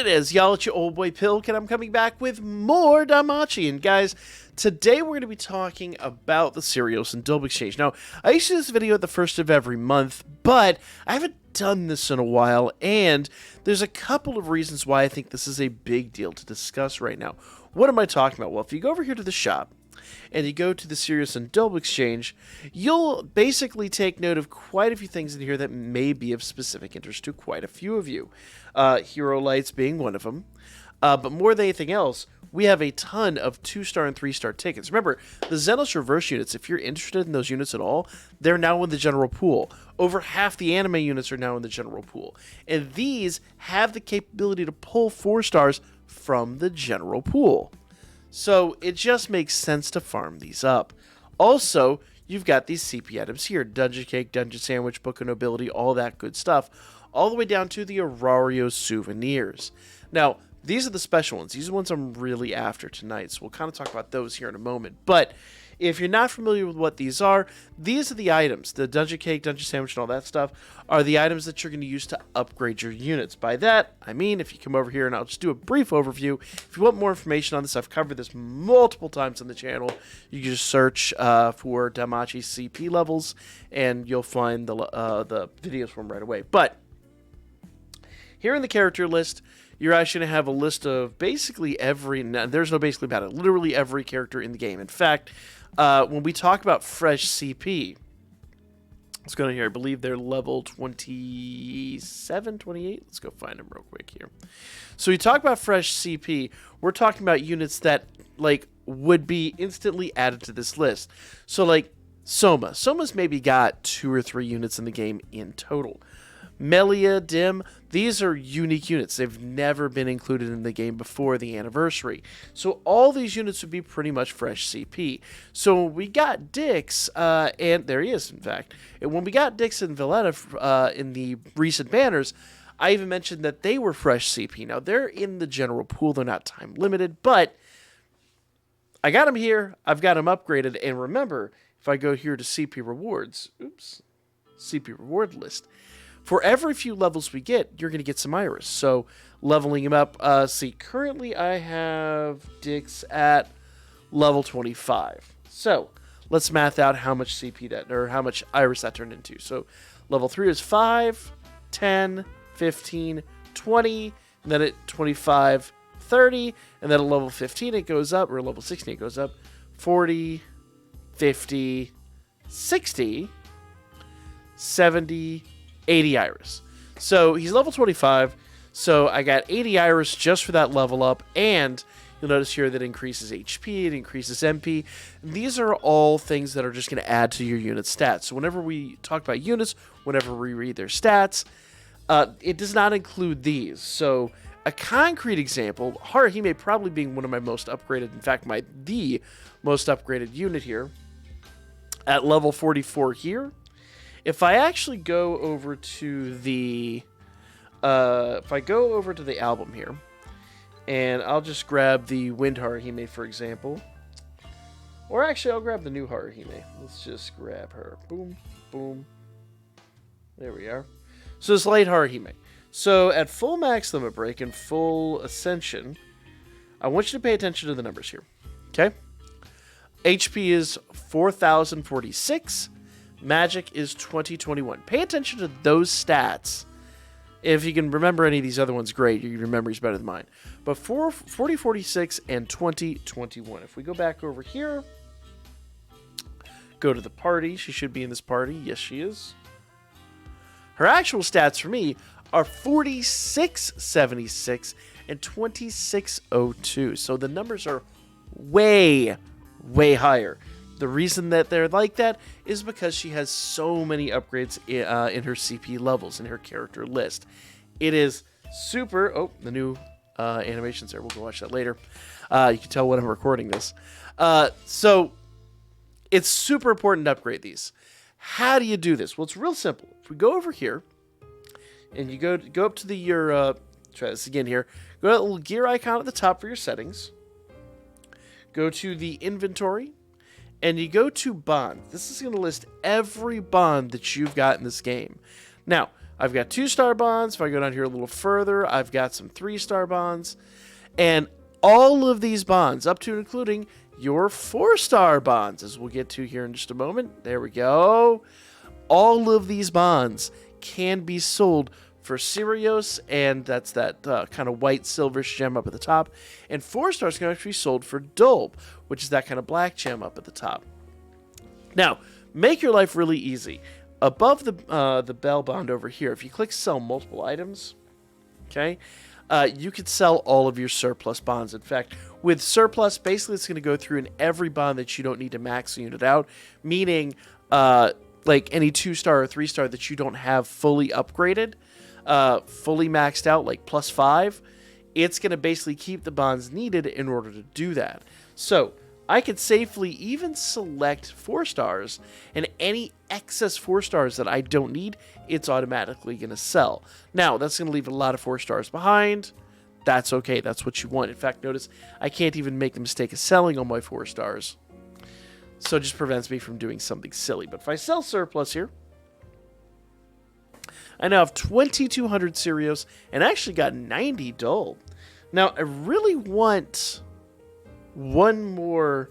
it is, y'all. It's your old boy Pilk, and I'm coming back with more Danmachi. And guys, today we're going to be talking about the Serious and Double Exchange. Now, I used to do this video at the first of every month, but I haven't done this in a while, and there's a couple of reasons why I think this is a big deal to discuss right now. What am I talking about? Well, if you go over here to the shop, and you go to the Serious and Double Exchange, you'll basically take note of quite a few things in here that may be of specific interest to quite a few of you. Hero Lights being one of them. But more than anything else, we have a ton of 2-star and 3-star tickets. Remember, the Xenos Reverse units, if you're interested in those units at all, they're now in the general pool. Over half the anime units are now in the general pool. And these have the capability to pull 4 stars from the general pool. So it just makes sense to farm these up. Also, you've got these CP items here. Dungeon Cake, Dungeon Sandwich, Book of Nobility, all that good stuff. All the way down to the Aurario souvenirs. Now, these are the special ones. These are the ones I'm really after tonight. So we'll kind of talk about those here in a moment. But if you're not familiar with what these are the items. The Dungeon Cake, Dungeon Sandwich, and all that stuff are the items that you're going to use to upgrade your units. By that, I mean, if you come over here, and I'll just do a brief overview. If you want more information on this, I've covered this multiple times on the channel. You can just search for Danmachi CP levels, and you'll find the videos from right away. But here in the character list, you're actually going to have a list of basically every... There's no basically about it. Literally every character in the game. In fact, when we talk about fresh CP, let's go down here. I believe they're level 27, 28. Let's go find them real quick here. So we talk about fresh CP. We're talking about units that would be instantly added to this list. So like Soma. Soma's maybe got 2 or 3 units in the game in total. Melia, Dim, these are unique units. They've never been included in the game before the anniversary. So all these units would be pretty much fresh CP. So when we got Dix, and there he is, in fact. And when we got Dix and Valletta in the recent banners, I even mentioned that they were fresh CP. Now, they're in the general pool. They're not time limited, but I got them here. I've got them upgraded. And remember, if I go here to CP rewards, CP reward list, for every few levels we get, you're going to get some Iris. So, leveling him up. See, currently I have Dix at level 25. So, let's math out how much CP that, or how much Iris that turned into. So, level 3 is 5, 10, 15, 20, and then at 25, 30, and then at level 15 it goes up, or level 16 it goes up, 40, 50, 60, 70, 80 Iris. So he's level 25, so I got 80 Iris just for that level up, and you'll notice here that it increases HP, it increases MP. These are all things that are just going to add to your unit stats. So whenever we talk about units, whenever we read their stats, it does not include these. So a concrete example, Haruhime probably being one of my most upgraded, in fact, the most upgraded unit here, at level 44 here. If I actually go over to the, album here, and I'll just grab the Wind Haruhime, for example, or actually I'll grab the new Haruhime. Let's just grab her. Boom, boom. There we are. So it's Light Haruhime. So at full max limit break and full ascension, I want you to pay attention to the numbers here. Okay? HP is 4,046. Magic is 2021. Pay attention to those stats. If you can remember any of these other ones, great. Your memory's better than mine. But 40, 46, and 2021. If we go back over here, go to the party. She should be in this party. Yes, she is. Her actual stats for me are 4676 and 2602. So the numbers are way, way higher. The reason that they're like that is because she has so many upgrades in her CP levels, in her character list. It is super... Oh, the new animation's there. We'll go watch that later. You can tell when I'm recording this. So, it's super important to upgrade these. How do you do this? Well, it's real simple. If we go over here, and you go up to try this again here. Go to that little gear icon at the top for your settings. Go to the inventory. And you go to bond. This is going to list every bond that you've got in this game. Now, I've got 2-star bonds. If I go down here a little further, I've got some 3-star bonds. And all of these bonds, up to and including your 4-star bonds, as we'll get to here in just a moment. There we go. All of these bonds can be sold for Sirius, and that's that kind of white silverish gem up at the top. And 4 stars can actually be sold for Dolb, which is that kind of black gem up at the top. Now, make your life really easy. Above the bell bond over here, if you click sell multiple items, okay, you could sell all of your surplus bonds. In fact, with surplus, basically it's going to go through in every bond that you don't need to max the unit out, meaning like any 2-star or 3-star that you don't have fully upgraded, fully maxed out, like +5, it's going to basically keep the bonds needed in order to do that. So I could safely even select 4 stars, and any excess 4 stars that I don't need, it's automatically going to sell. Now, that's going to leave a lot of 4 stars behind. That's okay. That's what you want. In fact, notice I can't even make the mistake of selling all my 4 stars. So it just prevents me from doing something silly. But if I sell surplus here, I now have 2,200 Sirius and actually got 90 Dole. Now, I really want one more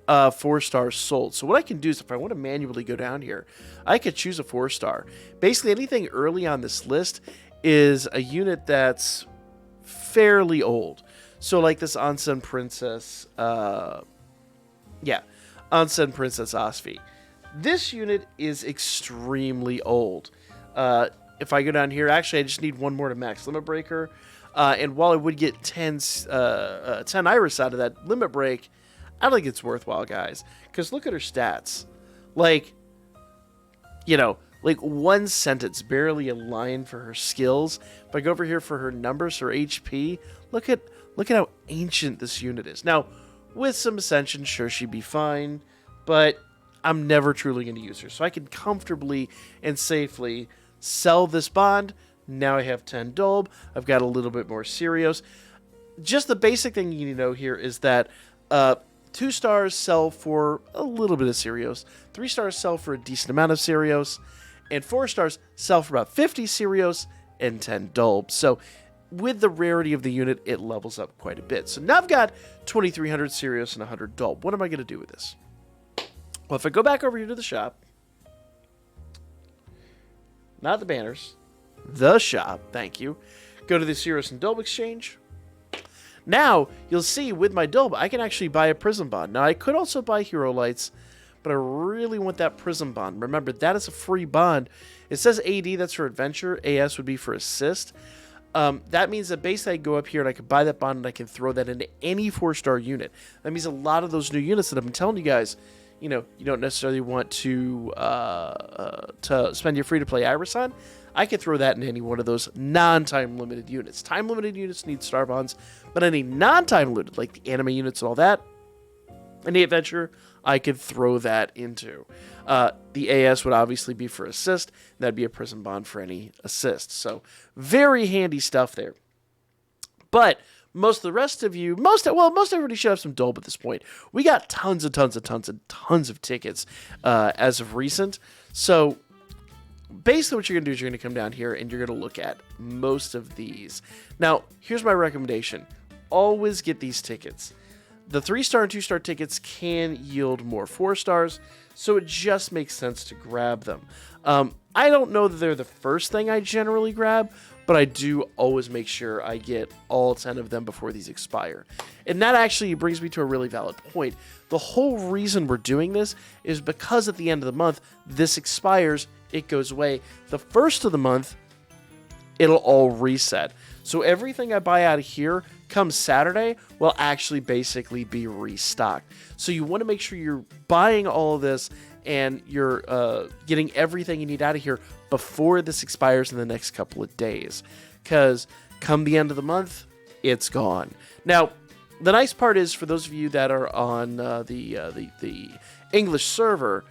4 stars sold. So what I can do is if I want to manually go down here, I could choose a 4-star. Basically, anything early on this list is a unit that's fairly old. So like this Onsen Princess, Onsen Princess Osfi. This unit is extremely old. If I go down here, actually I just need one more to max Limit Breaker. And while I would get 10 Iris out of that Limit Break, I don't think it's worthwhile, guys. Because look at her stats. Like, you know, like one sentence, barely a line for her skills. If I go over here for her numbers, her HP, look at how ancient this unit is. Now, with some Ascension, sure, she'd be fine, but I'm never truly going to use her. So I can comfortably and safely sell this bond. Now I have 10 Dolb. I've got a little bit more Sirius. Just the basic thing you need to know here is that 2 stars sell for a little bit of Sirius, 3 stars sell for a decent amount of Sirius, and 4 stars sell for about 50 Sirius and 10 Dolb. So with the rarity of the unit, it levels up quite a bit. So now I've got 2,300 Sirius and 100 Dolb. What am I going to do with this? Well, if I go back over here to the shop, not the banners, the shop, thank you, go to the Sirius and Dolb exchange. Now, you'll see with my Dolb, I can actually buy a Prism Bond. Now, I could also buy Hero Lights, but I really want that Prism Bond. Remember, that is a free bond. It says AD, that's for Adventure. AS would be for Assist. That means that basically I go up here and I can buy that bond and I can throw that into any 4-star unit. That means a lot of those new units that I've been telling you guys, you know, you don't necessarily want to spend your free-to-play Iris on. I could throw that in any one of those non-time limited units. Time limited units need star bonds, but any non-time limited, like the anime units and all that, any adventure, I could throw that into. The AS would obviously be for assist. That'd be a Prism Bond for any assist. So very handy stuff there. But most of the rest of you, most everybody should have some Dolb at this point. We got tons of tickets as of recent. So basically what you're going to do is you're going to come down here and you're going to look at most of these. Now, here's my recommendation. Always get these tickets. The 3-star and 2-star tickets can yield more 4 stars, so it just makes sense to grab them. I don't know that they're the first thing I generally grab, but I do always make sure I get all 10 of them before these expire. And that actually brings me to a really valid point. The whole reason we're doing this is because at the end of the month, this expires, it goes away. The first of the month, it'll all reset. So everything I buy out of here come Saturday will actually basically be restocked. So you want to make sure you're buying all of this and you're getting everything you need out of here before this expires in the next couple of days. Because come the end of the month, it's gone. Now, the nice part is for those of you that are on the English server,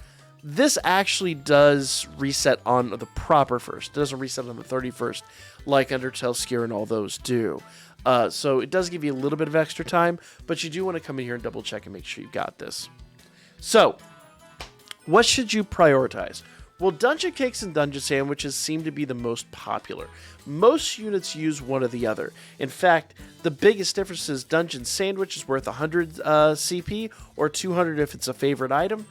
this actually does reset on the proper first. It doesn't reset on the 31st like Undertale, Skier, and all those do. So it does give you a little bit of extra time, but you do want to come in here and double check and make sure you got this. So, what should you prioritize? Well, Dungeon Cakes and Dungeon Sandwiches seem to be the most popular. Most units use one or the other. In fact, the biggest difference is Dungeon Sandwich is worth 100 CP, or 200 if it's a favorite item.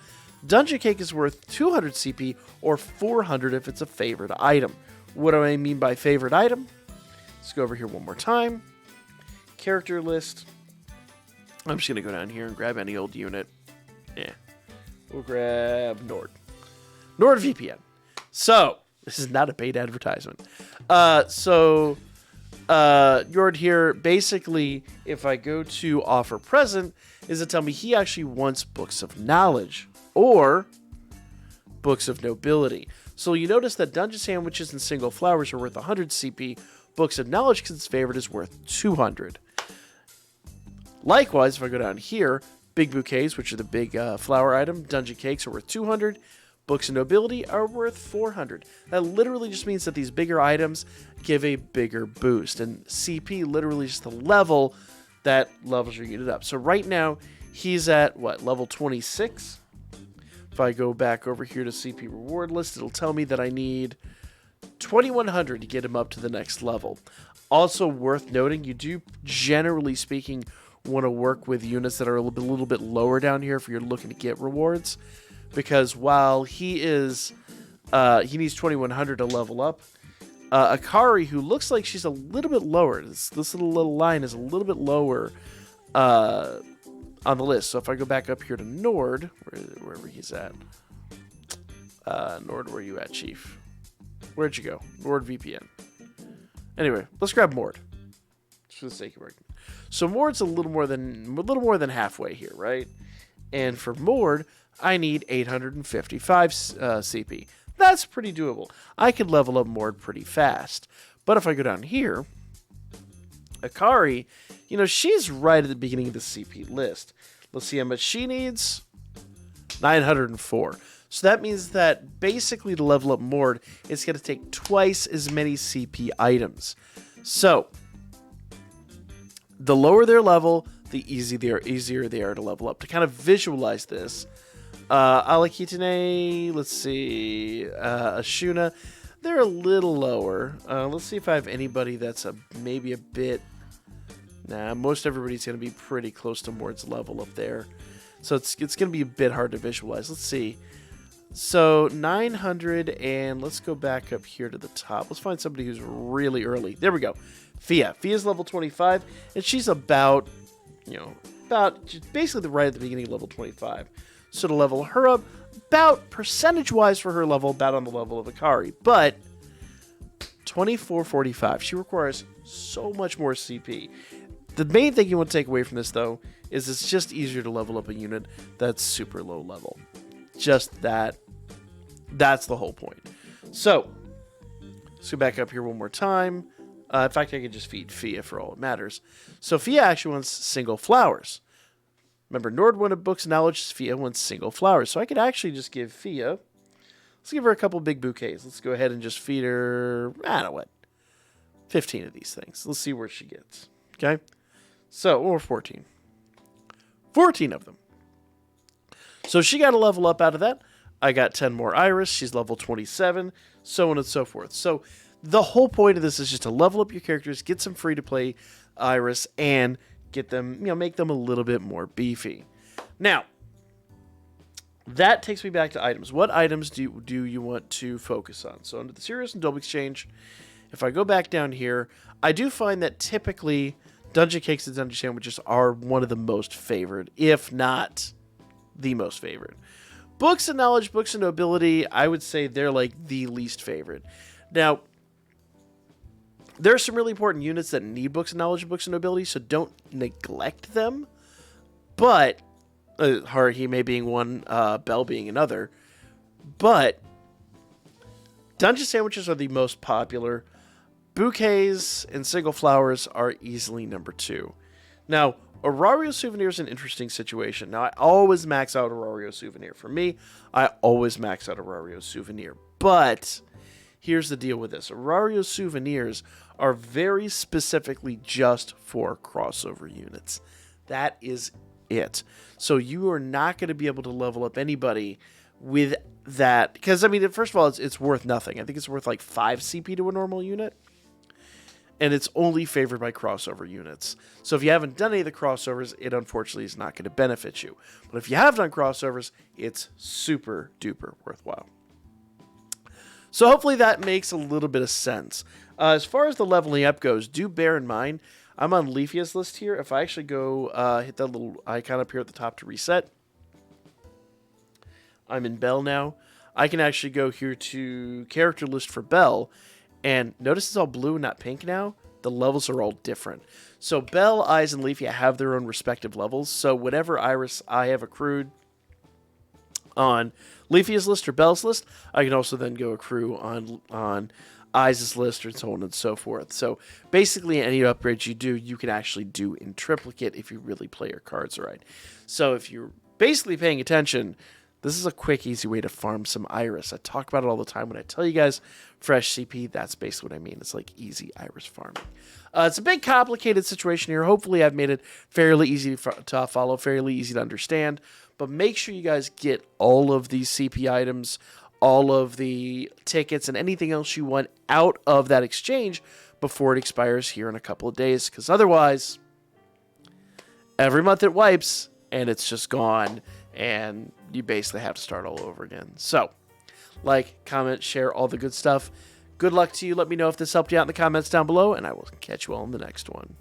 Dungeon Cake is worth 200 CP, or 400 if it's a favorite item. What do I mean by favorite item? Let's go over here one more time. Character list. I'm just going to go down here and grab any old unit. Yeah. We'll grab Nord. NordVPN. So, this is not a paid advertisement. Nord here, basically, if I go to offer present, is it tell me he actually wants books of knowledge or books of nobility. So you notice that Dungeon Sandwiches and Single Flowers are worth 100 CP. Books of knowledge, because its favorite, is worth 200. Likewise, if I go down here, Big Bouquets, which are the big flower item, Dungeon Cakes are worth 200. Books of Nobility are worth 400. That literally just means that these bigger items give a bigger boost. And CP literally is the level that levels your unit up. So right now, he's at, what, level 26? If I go back over here to CP reward list, it'll tell me that I need 2100 to get him up to the next level. Also worth noting, you do, generally speaking, want to work with units that are a little bit lower down here if you're looking to get rewards. Because while he is, he needs 2100 to level up, Akari, who looks like she's a little bit lower, this little line is a little bit lower on the list. So if I go back up here to Nord, wherever he's at, Nord, where are you at, Chief? Where'd you go? NordVPN. Anyway, let's grab Mord, just for the sake of argument. So Mord's a little more than halfway here, right? And for Mord, I need 855 CP. That's pretty doable. I could level up Mord pretty fast. But if I go down here, Akari, you know, she's right at the beginning of the CP list. Let's see how much she needs. 904. So that means that basically to level up Mord, it's going to take twice as many CP items. So the lower their level, the easier they are to level up. To kind of visualize this, Alakitane, let's see, Ashuna, they're a little lower. Let's see if I have anybody that's maybe a bit... Nah, most everybody's going to be pretty close to Mord's level up there. So it's going to be a bit hard to visualize. Let's see. So 900, and let's go back up here to the top. Let's find somebody who's really early. There we go. Fia's level 25, and she's about basically right at the beginning of level 25. So to level her up, about percentage-wise for her level, about on the level of Akari. But 2445, she requires so much more CP. The main thing you want to take away from this, though, is it's just easier to level up a unit that's super low level. Just that. That's the whole point. So, let's go back up here one more time. In fact, I could just feed Fia for all it matters. So Fia actually wants single flowers. Remember, Nord wanted books of knowledge, Fia wants single flowers. So I could actually just give Fia, let's give her a couple big bouquets. Let's go ahead and just feed her, I don't know what, 15 of these things. Let's see where she gets. Okay? So, or 14. 14 of them. So she got a level up out of that. I got 10 more Iris. She's level 27, so on and so forth. So the whole point of this is just to level up your characters, get some free-to-play Iris, and get them, make them a little bit more beefy. Now, that takes me back to items. What items do you want to focus on? So under the Serious and Double Exchange, if I go back down here, I do find that typically Dungeon Cakes and Dungeon Sandwiches are one of the most favored, if not the most favorite. Books of Knowledge, Books of Nobility, I would say they're like the least favorite. Now, there are some really important units that need Books of Knowledge and Books of Nobility, so don't neglect them. But, Haruhime being one, Bell being another. But, Dungeon Sandwiches are the most popular. Bouquets and Single Flowers are easily number 2. Now, Aurario Souvenir is an interesting situation. Now, I always max out Aurario Souvenir. For me, I always max out Aurario Souvenir. But here's the deal with this. Aurario Souvenirs are very specifically just for crossover units. That is it. So you are not going to be able to level up anybody with that, because I mean, first of all, it's worth nothing. I think it's worth like 5 CP to a normal unit, and it's only favored by crossover units. So if you haven't done any of the crossovers, it unfortunately is not going to benefit you. But if you have done crossovers, it's super duper worthwhile. So hopefully that makes a little bit of sense. As far as the leveling up goes, do bear in mind, I'm on Leafia's list here. If I actually go hit that little icon up here at the top to reset, I'm in Belle now. I can actually go here to character list for Belle, and notice it's all blue and not pink now. The levels are all different. So Belle, Eyes, and Leafia have their own respective levels. So whatever Iris I have accrued on Leafia's list or Belle's list, I can also then go accrue on Eyes' list, and so on and so forth. So basically, any upgrades you do, you can actually do in triplicate if you really play your cards right. So if you're basically paying attention, this is a quick, easy way to farm some Iris. I talk about it all the time when I tell you guys fresh CP. That's basically what I mean. It's like easy Iris farming. It's a big, complicated situation here. Hopefully, I've made it fairly easy to follow, fairly easy to understand. But make sure you guys get all of these CP items, all of the tickets, and anything else you want out of that exchange before it expires here in a couple of days. Because otherwise, every month it wipes, and it's just gone. And you basically have to start all over again. So, like, comment, share, all the good stuff. Good luck to you. Let me know if this helped you out in the comments down below, and I will catch you all in the next one.